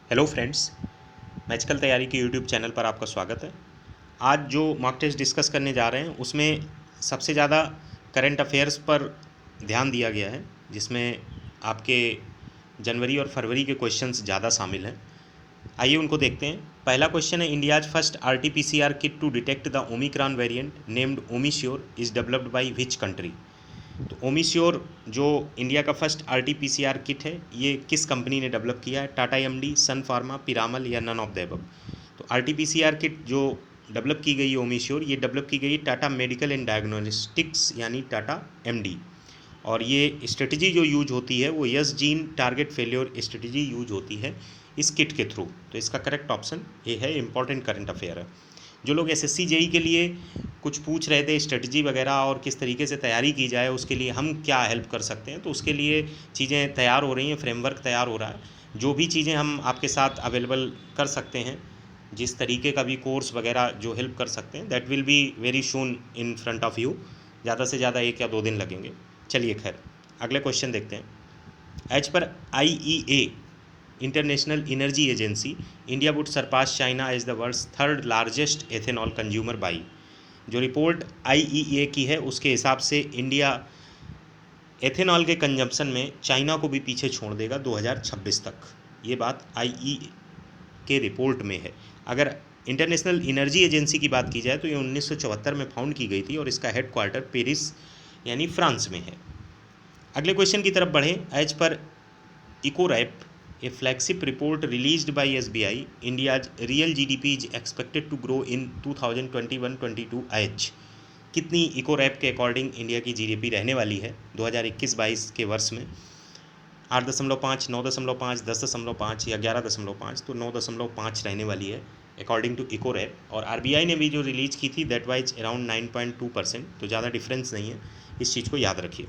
Hello friends, magical तैयारी के YouTube channel पर आपका स्वागत है। आज जो मॉक टेस्ट डिस्कस करने जा रहे हैं उसमें सबसे ज़्यादा करंट अफेयर्स पर ध्यान दिया गया है, जिसमें आपके जनवरी और फरवरी के क्वेश्चंस ज़्यादा शामिल हैं। आइए उनको देखते हैं। पहला क्वेश्चन है, India's first RT-PCR kit to detect the omicron variant named Omisure is developed by which country. तो ओमिश्योर जो इंडिया का फर्स्ट RT-PCR किट है, ये किस कंपनी ने डेवलप किया है? टाटा MD, सन फार्मा, पिरामल या नन ऑफ द अबव। तो RT-PCR किट जो डेवलप की गई है ओमिश्योर, ये डेवलप की गई टाटा मेडिकल एंड डायग्नोस्टिक्स यानी टाटा MD। और ये स्ट्रेटजी जो यूज होती है वो yes gene target failure strategy use होती है इस किट के थ्रू। तो इसका करेक्ट ऑप्शन ए है, इंपॉर्टेंट करंट अफेयर है। जो लोग SSC JEE के लिए कुछ पूछ रहे थे स्ट्रेटजी वगैरह और किस तरीके से तैयारी की जाए, उसके लिए हम क्या हेल्प कर सकते हैं, तो उसके लिए चीज़ें तैयार हो रही हैं, फ्रेमवर्क तैयार हो रहा है। जो भी चीज़ें हम आपके साथ अवेलेबल कर सकते हैं, जिस तरीके का भी कोर्स वगैरह जो हेल्प कर सकते हैं, that will be very soon in front of you. ज़्यादा से ज़्यादा 1 या 2 दिन लगेंगे। चलिए खैर, अगले क्वेश्चन देखते हैं। एज पर IEA international energy agency, India would surpass China as the world's third largest ethanol consumer by. जो रिपोर्ट IEA की है उसके हिसाब से इंडिया एथेनॉल के कंजम्पशन में चाइना को भी पीछे छोड़ देगा 2026 तक। ये बात IEA के रिपोर्ट में है। अगर इंटरनेशनल एनर्जी एजेंसी की बात की जाए तो ये 1974 में फाउंड की गई थी और इसका हेडक्वार्टर पेरिस यानी फ्रांस में है। अगले क्वेश्चन की तरफ बढ़ें। एज पर Ecowrap, a flagship report released by SBI, India's real GDP is expected to grow in 2021-22 H। कितनी इकोरैप के अकॉर्डिंग इंडिया की GDP रहने वाली है 2021-22 के वर्ष में? 8.5, 9.5, 10.5 या 11.5। तो 9.5 रहने वाली है अकॉर्डिंग टू इकोरैप। और RBI ने भी जो रिलीज की थी दैट वाइज अराउंड 9.2%। तो ज़्यादा डिफरेंस नहीं है, इस चीज़ को याद रखिए।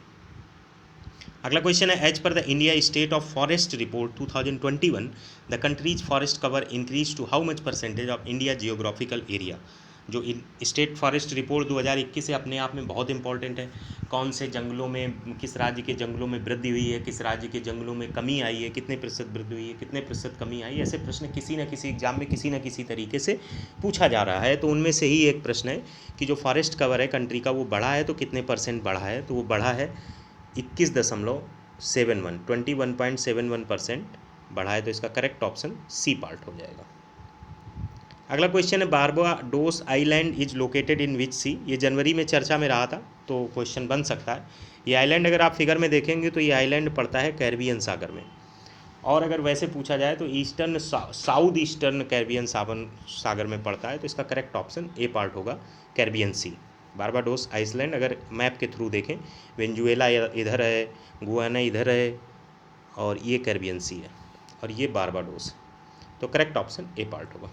अगला क्वेश्चन है, एज पर the India state of forest report 2021 the country's forest cover increase to how much percentage of India geographical area. जो स्टेट फॉरेस्ट रिपोर्ट 2021 है अपने आप में बहुत इंपॉर्टेंट है। कौन से जंगलों में, किस राज्य के जंगलों में वृद्धि हुई है, किस राज्य के जंगलों में कमी आई है, कितने प्रतिशत वृद्धि हुई है, कितने प्रतिशत कमी आई है, ऐसे प्रश्न किसी न किसी एग्जाम में किसी न किसी तरीके से पूछा जा रहा है। तो उनमें से ही एक प्रश्न है कि जो फॉरेस्ट कवर है कंट्री का वो बढ़ा है तो कितने % बढ़ा है? तो वो बढ़ा है 21.71% बढ़ा है। तो इसका करेक्ट ऑप्शन सी पार्ट हो जाएगा। अगला क्वेश्चन है, Barbados island is located in which sea. ये जनवरी में चर्चा में रहा था तो क्वेश्चन बन सकता है। ये आइलैंड अगर आप फिगर में देखेंगे तो ये आइलैंड पड़ता है कैरिबियन सागर में। और अगर वैसे पूछा जाए तो ईस्टर्न साउथ ईस्टर्न कैरिबियन सागर में पड़ता है। तो इसका करेक्ट ऑप्शन ए पार्ट होगा, कैरिबियन सी। बारबाडोस आइसलैंड अगर मैप के थ्रू देखें, वेंजुएला इधर है, गुयाना इधर है और ये कैरिबियन सी है और ये बारबाडोस। तो करेक्ट ऑप्शन ए पार्ट होगा।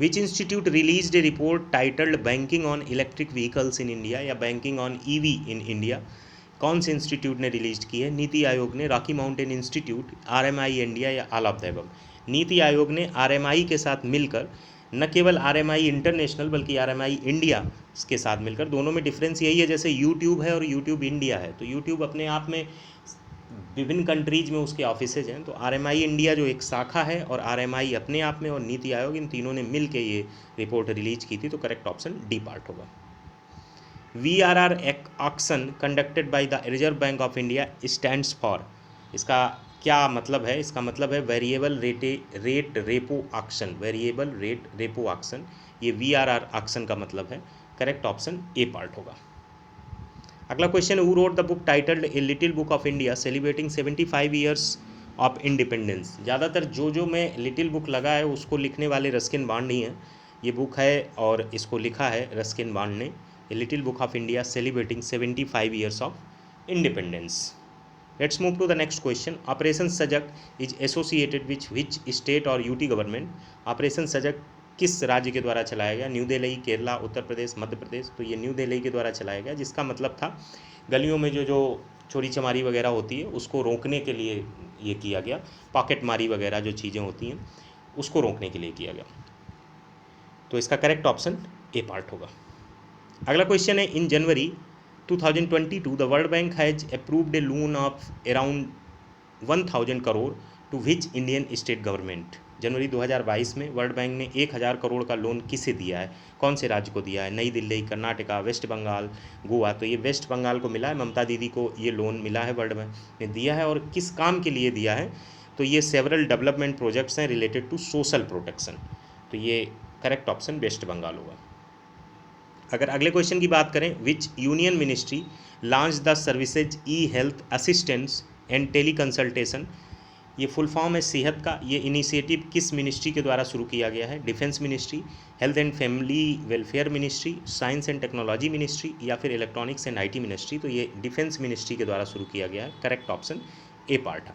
Which institute released a report titled banking on electric vehicles in India या banking on EV in India. कौन से इंस्टीट्यूट ने रिलीज की है? नीति आयोग ने, Rocky mountain institute, RMI India या all of the above. NITI Aayog ने RMI के साथ मिलकर, न केवल RMI इंटरनेशनल बल्कि RMI इंडिया के साथ मिलकर, दोनों में डिफरेंस यही है जैसे यूट्यूब है और यूट्यूब इंडिया है। तो यूट्यूब अपने आप में विभिन्न कंट्रीज में उसके ऑफिसेज हैं। तो RMI इंडिया जो एक शाखा है और RMI अपने आप में और नीति आयोग, इन तीनों ने मिल के ये रिपोर्ट रिलीज की थी। तो करेक्ट ऑप्शन डी पार्ट होगा। VRR auction conducted by the reserve bank of India stands for. इसका क्या मतलब है? इसका मतलब है variable rate repo auction. Variable rate repo auction, ये VRR ऑक्शन का मतलब है। करेक्ट ऑप्शन ए पार्ट होगा। अगला question, who wrote the book titled A little book of India celebrating 75 years of independence. ज़्यादातर जो में लिटिल बुक लगा है उसको लिखने वाले रस्किन बॉन्ड ही हैं। ये बुक है और इसको लिखा है रस्किन बॉन्ड ने, a little book of India celebrating 75 years of independence. Let's move to the next question. Operation Sajag is associated which state और UT गवर्नमेंट। ऑपरेशन सजग किस राज्य के द्वारा चलाया गया? न्यू दिल्ली, केरला, उत्तर प्रदेश, मध्य प्रदेश। तो ये न्यू दिल्ली के द्वारा चलाया गया, जिसका मतलब था गलियों में जो चोरी चमारी वगैरह होती है उसको रोकने के लिए ये किया गया। पॉकेट मारी वगैरह जो चीज़ें होती हैं उसको रोकने के लिए किया गया। तो इसका करेक्ट ऑप्शन ए पार्ट होगा। अगला क्वेश्चन है, in January 2022 the World Bank has approved a loan of around 1000 crore to which Indian state government. जनवरी 2022 में वर्ल्ड बैंक ने 1000 करोड़ का लोन किसे दिया है, कौन से राज्य को दिया है, नई दिल्ली, कर्नाटका, वेस्ट बंगाल, गोवा। तो ये वेस्ट बंगाल को मिला है, ममता दीदी को ये लोन मिला है, वर्ल्ड बैंक ने दिया है। और किस काम के लिए दिया है, तो ये सेवरल डेवलपमेंट प्रोजेक्ट्स हैं रिलेटेड टू सोशल प्रोटेक्शन। तो ये करेक्ट ऑप्शन वेस्ट बंगाल होगा। अगर अगले क्वेश्चन की बात करें, which union ministry launch the services e health assistance and teleconsultation. ये फुल फॉर्म है सेहत का। ये इनिशिएटिव किस मिनिस्ट्री के द्वारा शुरू किया गया है, defence ministry, health and family welfare ministry, science and technology ministry या फिर इलेक्ट्रॉनिक्स एंड IT मिनिस्ट्री। तो ये डिफेंस मिनिस्ट्री के द्वारा शुरू किया गया है, करेक्ट ऑप्शन ए पार्ट है।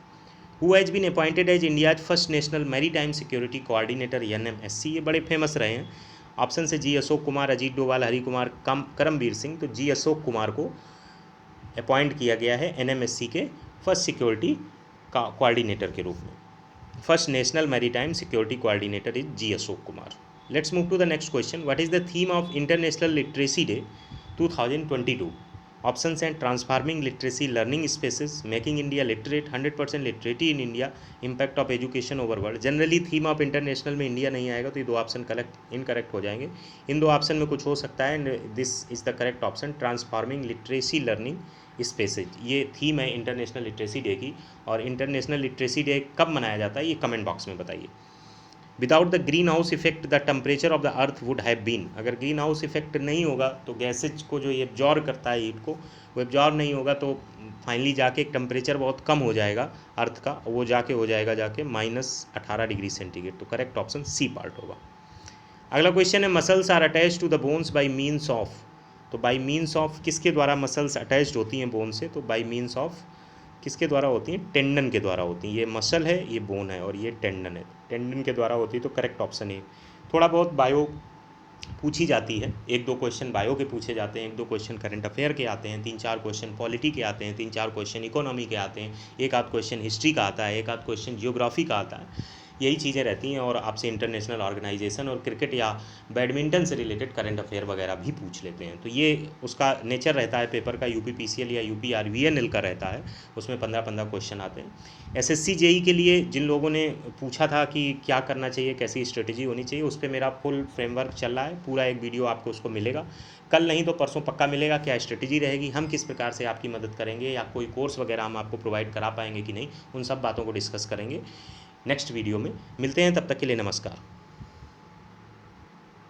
Who has been appointed as India's first national maritime security coordinator NMSC। ये बड़े फेमस रहे हैं। ऑप्शन से जी अशोक कुमार, अजीत डोभाल, हरि कुमार, करमबीर सिंह। तो जी अशोक कुमार को अपॉइंट किया गया है NMSC के फर्स्ट सिक्योरिटी का कोऑर्डिनेटर के रूप में। First national maritime security coordinator is G Ashok Kumar. Let's move to the next question. What is the theme of international literacy day 2022। Options हैं transforming literacy, learning spaces, making India literate, 100% literacy in India, impact of education over world. Generally theme of international में India नहीं आएगा, तो ये दो option incorrect हो जाएंगे। इन दो ऑप्शन में कुछ हो सकता है, and this is the correct option, transforming literacy learning spaces. ये थीम है इंटरनेशनल लिटरेसी डे की। और इंटरनेशनल लिटरेसी डे कब मनाया जाता है, ये कमेंट बॉक्स में बताइए। Without the greenhouse effect the temperature of the earth would have been. अगर ग्रीन हाउस इफेक्ट नहीं होगा तो गैसेज को जो ये एब्जॉर्ब करता है हीट को, वो एब्जॉर्ब नहीं होगा, तो फाइनली जाके टेम्परेचर बहुत कम हो जाएगा अर्थ का, वो जाके हो जाएगा -18 डिग्री सेंटीग्रेड। तो करेक्ट ऑप्शन सी पार्ट होगा। अगला क्वेश्चन है, muscles are attach to the bones by means of. तो बाई मीन्स ऑफ किसके द्वारा मसल्स अटैच्ड होती हैं बोन से, तो बाई मीन्स ऑफ किसके द्वारा होती हैं, टेंडन के द्वारा होती हैं। ये मसल है, ये बोन है, और ये टेंडन है, टेंडन के द्वारा होती है। तो करेक्ट ऑप्शन है। थोड़ा बहुत बायो पूछी जाती है, 1-2 क्वेश्चन बायो के पूछे जाते हैं, 1-2 क्वेश्चन करंट अफेयर के आते हैं, 3-4 क्वेश्चन पॉलिटी के आते हैं, 3-4 क्वेश्चन इकोनॉमी के आते हैं, 1-आध क्वेश्चन हिस्ट्री का आता है, 1-आध क्वेश्चन जियोग्राफी का आता है। यही चीज़ें रहती हैं। और आपसे इंटरनेशनल ऑर्गेनाइजेशन और क्रिकेट या बैडमिंटन से रिलेटेड करंट अफेयर वगैरह भी पूछ लेते हैं। तो ये उसका नेचर रहता है पेपर का। UPPCL या UPRVNL का रहता है, उसमें 15-15 क्वेश्चन आते हैं। SSC JEE के लिए जिन लोगों ने पूछा था कि क्या करना चाहिए, कैसी स्ट्रेटेजी होनी चाहिए, उस पर मेरा फुल फ्रेमवर्क चल रहा है, पूरा एक वीडियो आपको उसको मिलेगा। कल नहीं तो परसों पक्का मिलेगा, क्या स्ट्रेटेजी रहेगी, हम किस प्रकार से आपकी मदद करेंगे, या कोई कोर्स वगैरह हम आपको प्रोवाइड करा पाएंगे कि नहीं, उन सब बातों को डिस्कस करेंगे नेक्स्ट वीडियो में। मिलते हैं, तब तक के लिए नमस्कार।